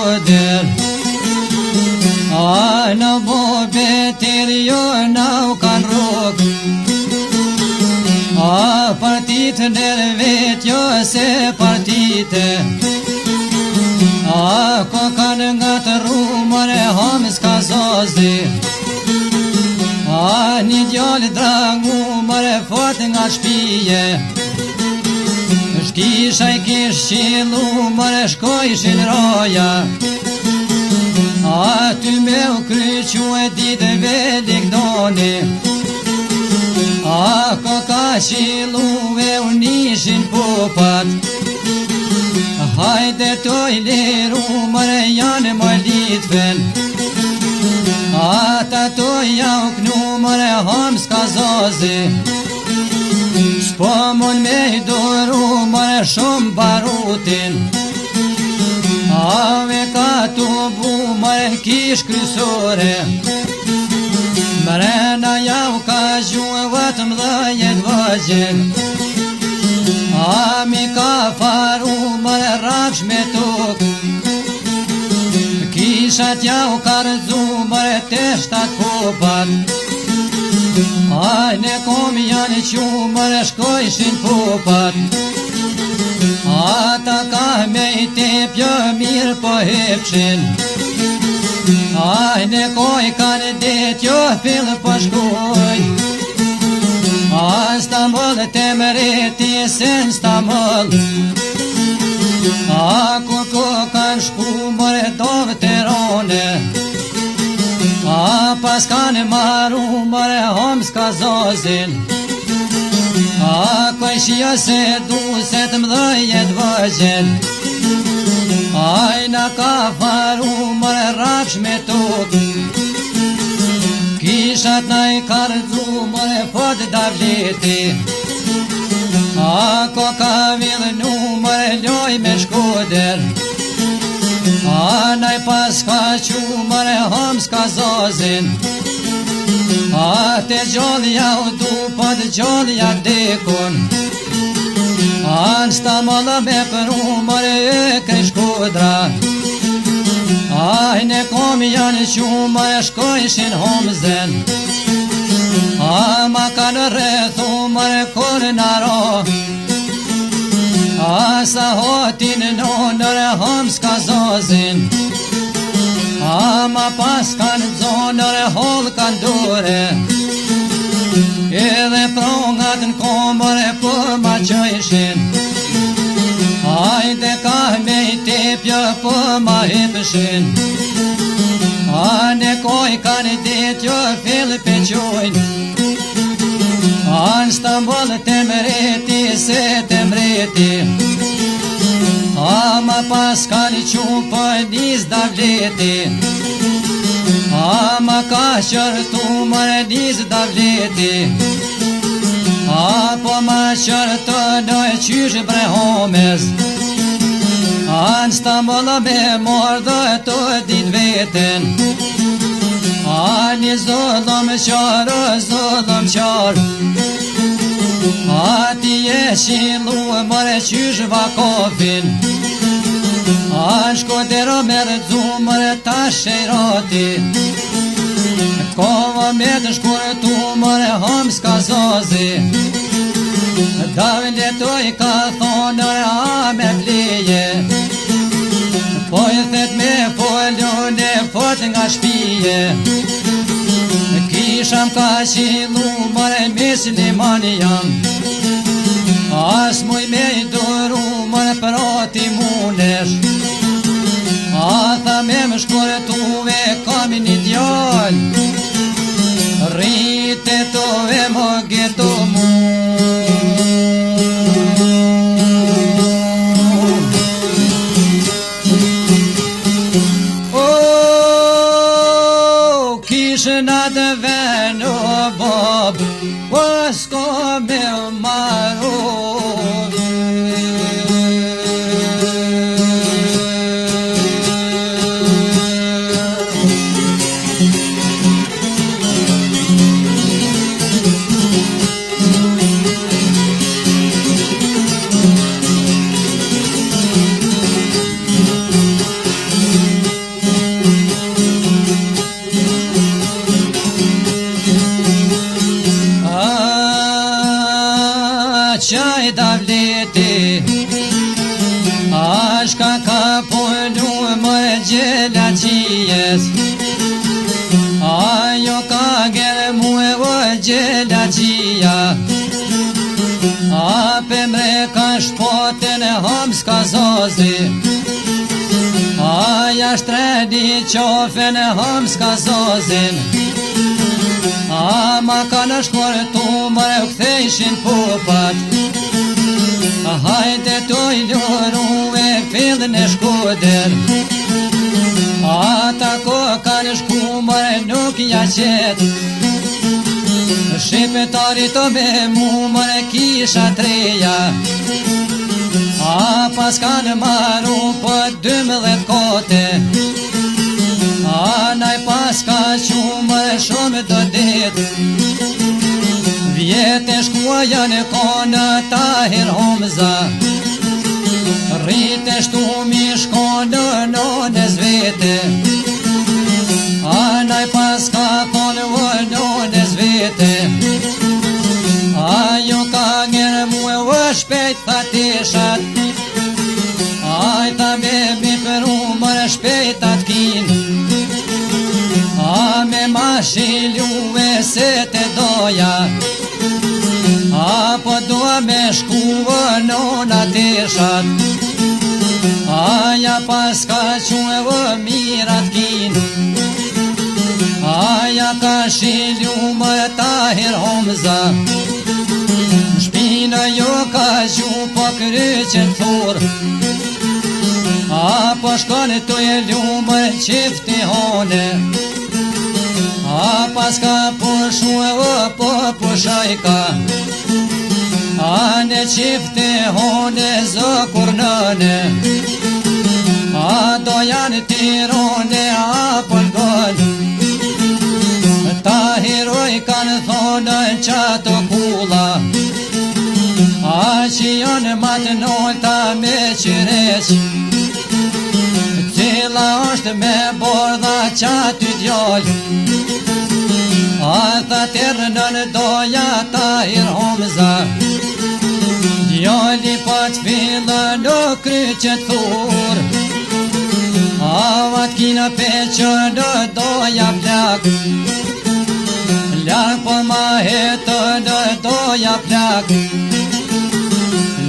Shkoder. A në bobetir jo në u kanë rrug, a partit nërvet jo se partite, a ko kanë nga të rumare ham s'ka zozi, a një djallë drangu mare fort nga shpije, shkisha i kish qilu mare shkojshin roja, a ty me u kryqu e ditë velik doni, a ko ka qilu e u nishin popat, hajde toj liru mare janë më litven, ata toj ja u knu mare ham s'ka zozi, s'po mon me i doru mare shumë barutin, ave ka tu bu mare kish krysore, mrena ja u ka gjuë vetëm dhëjet vëgjel, a mi ka faru mare rapsh me tuk, kishat ja u ka rëzu mare teshtat popat, a ne kom janë qu mare shkojshin popat, ata ka me i tepjë mirë po hepshin, a ne koj kanë det jo fillë po shkoj, a Stambol të mëreti sen Stambol, a ku kanë shku mërë dovë të rone, a pas kanë maru mërë hom s'ka zozin, a kuaj shia se du se të mdhëjet vëgjel, ajna ka faru mërë rapsh me tuk, kishat na i karëzu mërë fort davleti, a ko ka vilënu mërë loj me Shkoder, a na i pas ka qu mërë ham s'ka zozin, a te gjolja u du po të gjolja dekun, a në Stambol me përu mërë e krej Shkodra, a ne kom janë qu mërë shkojshin homzen, a ma kanë rrethu mërë kur naro, a sa hotin nonër ham s'ka zozin, a ma pas kanë zonër hol kanë dore, edhe prongat në komër e për ma qëjshin, ajde ka me i tepjë për ma hepshin, a ne koj kanë det jo fillë peqojnë, a në Stambol të mëreti se të mreti, a ma pas kanë qu për nis davleti, a ma ka qërtu mërë nis davleti, a po ma qërtu në qysh bre homez, a në Stambol me mor dhe të din veten, a një zollëm qarë, a ti e qilu mërë qysh vakofin, a në Shkoder me rëdzu mërë ta shejrati, kova me të shkurtu mërë ham s'ka zozi, davle toj ka thonër a me vleje, po i thet me foljon e fort nga shpije, kisham ka qilu mërë mislimani jam, as muj me i duru mërë prati munesh, a tha me më shkurtuve kam një djall, rrite tove më geto mu. Kishna të venu bob, po s'ko me maru, veti. Ashka ka punu më gjela qijes, ajo ka gjerë muë vë gjela qia. A pëmre ka shpoten e ham s'ka zozi, a jashtredi qofen e ham s'ka zozin. A ma ka në shkortu mërë u kthejshin pupat, a hajde toj luru e fillën e shkuder. Ata ko ka në shku mërë nuk ja qet, shqipetari të me mu mërë kisha treja. A pas ka në maru për 12 kote, a naj pas ka qumër shumë të dit. Vjetë shkua janë konë Tahir Homza, rritë shtumi shkonë në zvete. A naj pas ka thonë në zvete, ajo ka njerë muë vë shpejt tha tishat. Aj ta bebi për umër shpejt atë kin, a me ma shiljuve se te doja, a po doa me shkuve në tishat. Aja pas ka quë vë mirat kin, aja ka shilju më Tahir Homza. Shpina jo ka gju po kryqen thur, a po shkone të e lumë qifti hone. A pas ka pushu e po pushajka, a ne qifti hone zëkur nëne. A do janë tirone a pëllgon, Tahiroj kanë thonë qato kula, a që janë matë nolta me qireq. Cila është me bordha qaty djall, a tha tërnën doja Tahir Homza. Djalli pa t'filla në kryqet thur, a vat kina peqër në doja plak. Larg po ma hetë në doja plak,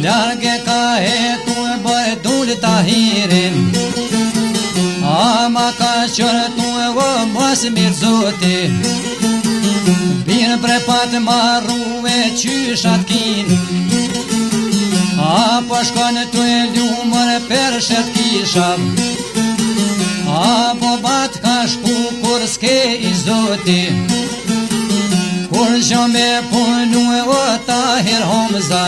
larg e ka hetu e bërë dulë Tahirin. A ma ka qërtu e vë mos mirë zoti, birë bre patë marru e qyshat kin. A po shkone të e ljumër për shet kisham, a po bat ka shku kur s'ke i zoti. Kur që me punu e o Tahir Homza,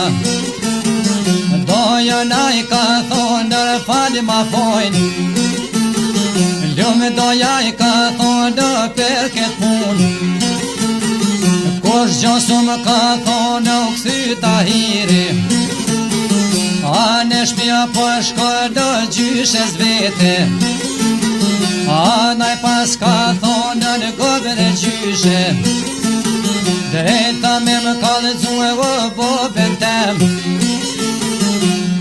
doja naj ka thonë fali ma fojnë. Lumë doja i ka thonë për këtë punë, kush gjosu më ka thonë u këthy Tahiri. A në shpia po shkojnë gjyshes vete, a naj pas ka thonë në gobër e gjyshe. Drejta me më kalëzu e vë bobën tem,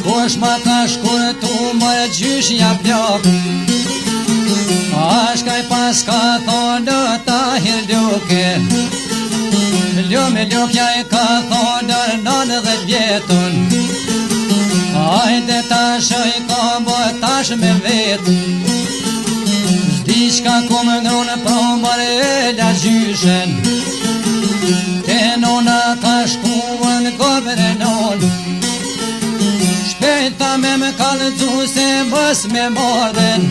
kush ma ka shkurtu më gjyshja plak. A shkaj pas ka thonë Tahir Luke, Lume Lukja i ka thonë 90 vjetun. Ajde tash i ka bo tash me vetë, s'di qka ku më ngrunë pro mërë e la gjyshen. Te nona ka shkuën gobër e non, shpejta me më kalëzu se mës me mordhen.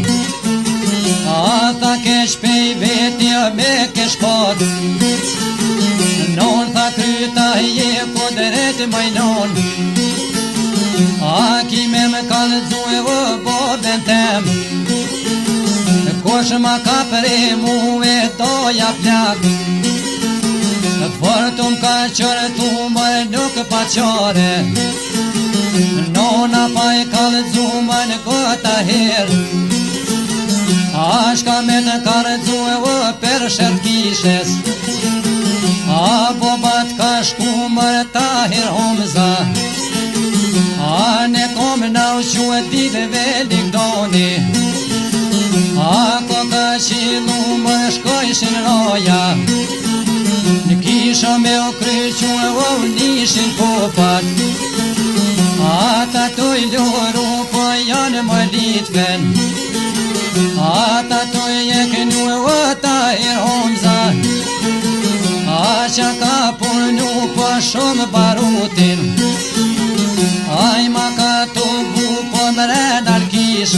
A tha ke shpej vetja me ke shpat, non tha kryta je po deret majnon. A ki me më kalëzu e vë bodën tem, kush ma ka pre mu e doja plak. Fortum ka qërtu mërë nuk pa qare, nona pa i kalëzu më në gota her. A shka me të kalëzu e vë për shet kishes, a bobat ka shku mërë Tahir Homza. që e ditëve likdoni, ako ka qilu më shkojshin roja, në kisha me o kry që e nishin popat, ata të i loru po janë më litven, ata të i e kënu e ata i homza, a që ka punu po shumë barutin, aj ma ka të bu po mre nalkish,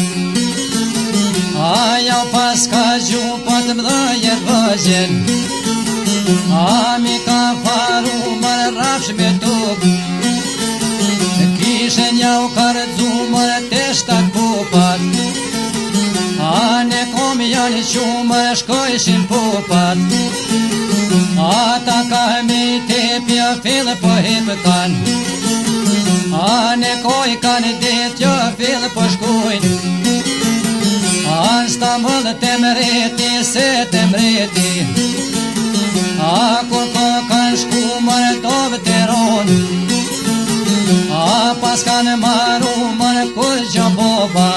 aja pas ka gju po të mdhajet vëgjen, a mi ka faru më rafsh me tuk, kishe nja u kardzu më të shtat popat, a ne kom janë që më shkojshin popat, ata ka me tepja fillë po hipkan, a ne koj kanë detjo fillë po shkojnë, a në Stamboll të mreti se të mreti, a kur ko kanë shku mërë dovë të ronë, a pas kanë maru mërë kur gjo boba,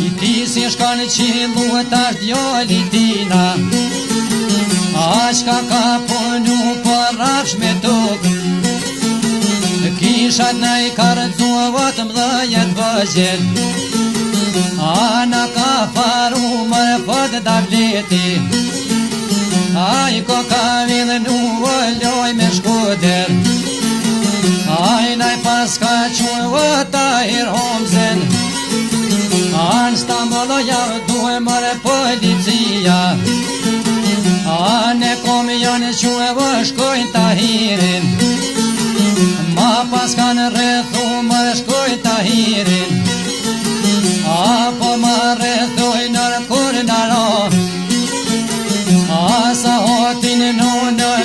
i ti si shkanë qilu e tash djoli tina, a qka ka punu po rafsh me tuk, kishat në i kardzu vëtëm dhëjet vëgjel, a në ka faru mërë për davleti, a i ko ka vidhë nuë loj me shkuder, a i naj pas ka quë vëta i romzen, a në Stamboll javë duhe mërë policia, a ne kom janë quë vë shkojnë Tahirin, ma pas kanë rrethu mërë shkojnë Tahirin, a po më rrethoj nërë kur në ro, a sa hotin në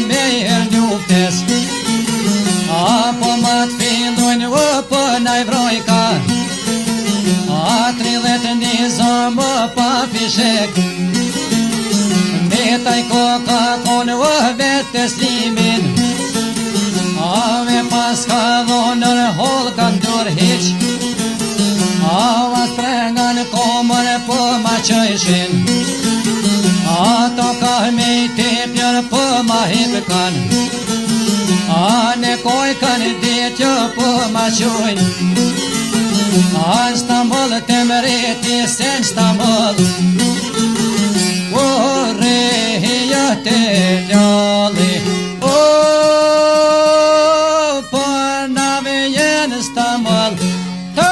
me her ljuftes, a po më të fillojnë vë në vrojka, a 31 zëmë pa fishek, me taj koka konë vë vetës limin, a me pas ka dhonër hol ka ndur hiq, a vas prengan komër po ma qëshin, a to ka me i tepjër po ma hipkan, a ne koj kanë detjo po ma qojnë, a në Stamboll të mreti se në Stamboll, o reja të ljalli, o po nave jenë Stamboll, të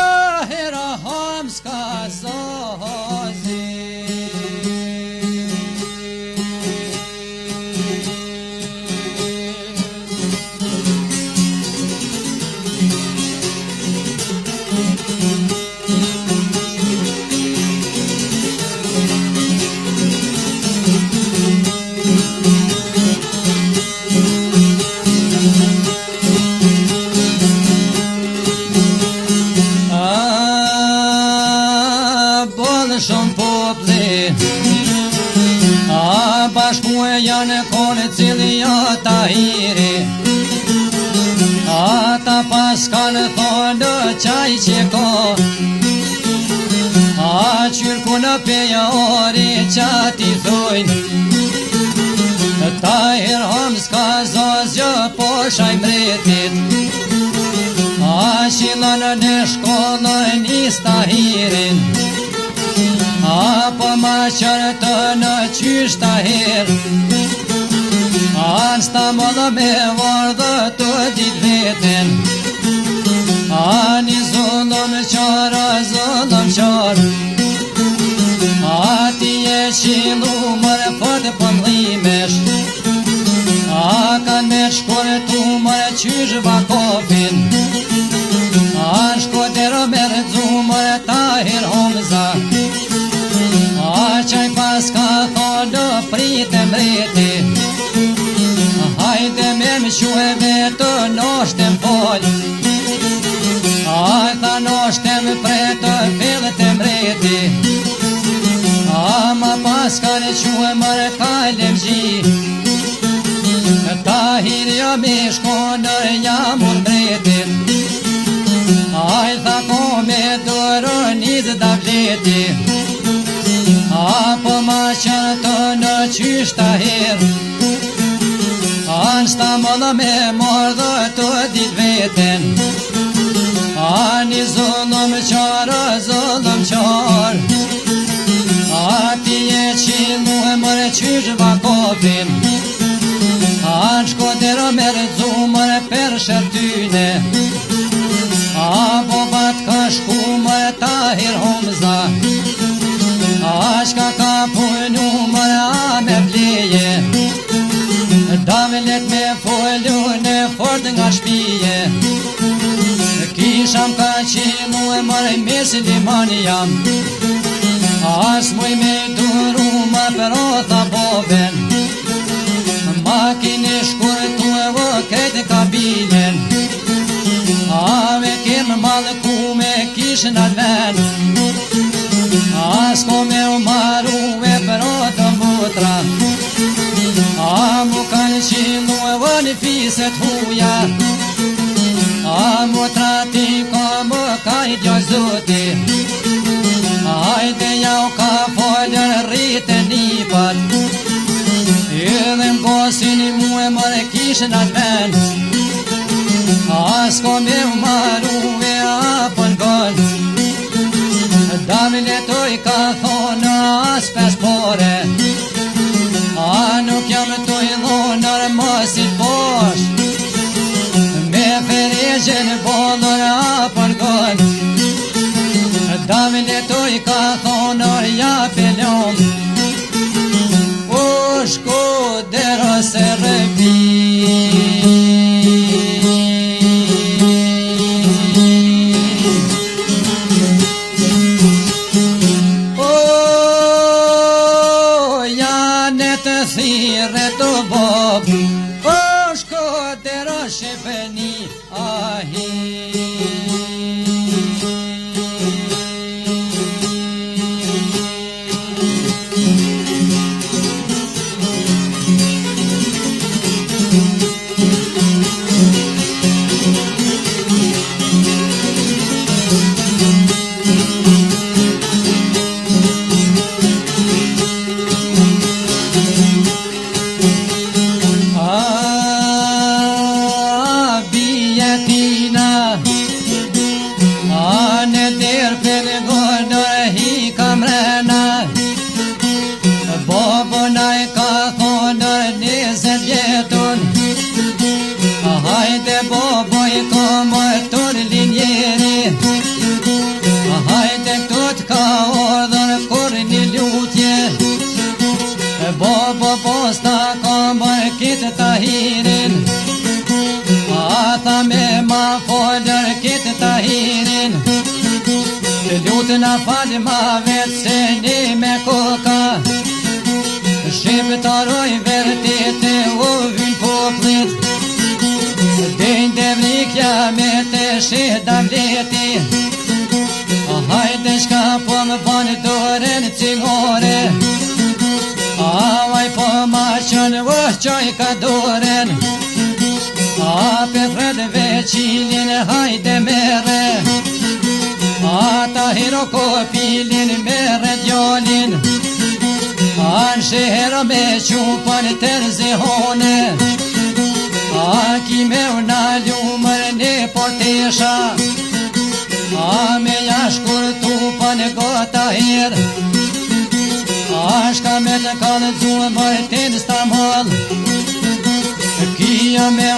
hera homska zozi. Shumë popli, a bashku e janë kone cili jo Tahiri, ata pas kanë thonë qaj që ko, a qyrku në peja ori qa ti thujnë, Tahir Homs ka zozjo po shaj mretit, a shilon në shkollën nis Tahirin, a po ma qërtë në qysh Tahir, a në Stamboll me vardë të dit veten, a një zullëm qarë, zullëm qarë, a ti e qilu mërë fëtë pëndhimesh, a kanë me shkurtu mërë qysh vakopin, a në shkodero me rëdzu mërë Tahir Homza, a qaj pas ka thonë pritë mreti, hajde me më quhe vetë noshtem fol, a tha noshtem pretë fillë të mreti, a ma pas ka në quhe mërë kalem gji, Tahir jo me shkonër jamur mretin, a tha kom davleti, apo ma qërë në qysh ta herë, anë sta mëllë me morë dhe të dit veten, ani zullëm qarë, zullëm qarë, ati e qilu e mërë qysh vakopin, anë shkodero me rëzu mërë për shërtyne, apo bat ka shku mërë Tahir Homza, ashka ka punu mërë a me vleje, davlet me folju në fort nga shpije, kisham ka qilu e mërë misliman jam, as muj me duru më për otha boben, makini shkurtu e vë krejt kabilen, ave kem malë ku me kishën atë ven, as ko me u maru e për otha mutra, a mu kanë qilu e vë një fiset huja, a mutra ti ka më ka i gjazoti, hajde jau ka folër rritë nipat, edhe m'gosin i mu e mërë kishën atë vend, as ko me u maru e apën gën, davlet oj ka thonë as pespore, a nuk jam të i dhonër mësit bosh, me ferejgjen bolër apën gën, davlet oj ka thonë ja pelom, o shkodero se rëpi. O janë të thire të bob, o shkodero shepeni ahi. Hajde boboj komër tër linjeri, hajde këtu t'ka ordhër kur një lutje, bobo posta komër kitë Tahirin, ata me ma folër kitë Tahirin, lutë na falë ma vetë se një me koka, shqiptaroj vërtet e u vyn poplit, din devlikja me të shih davleti, hajde shka po më banë doren cigore, avaj po ma qënë vëqoj ka doren, a Petred veqilin hajde mere, a Tahiro kopilin mere djolin, a shihero me qupën tër zihone, a kime una ljumër në portesha, a me jashkur tupën gota her, a shka me të kalë zuë mërtin stamëll, kia me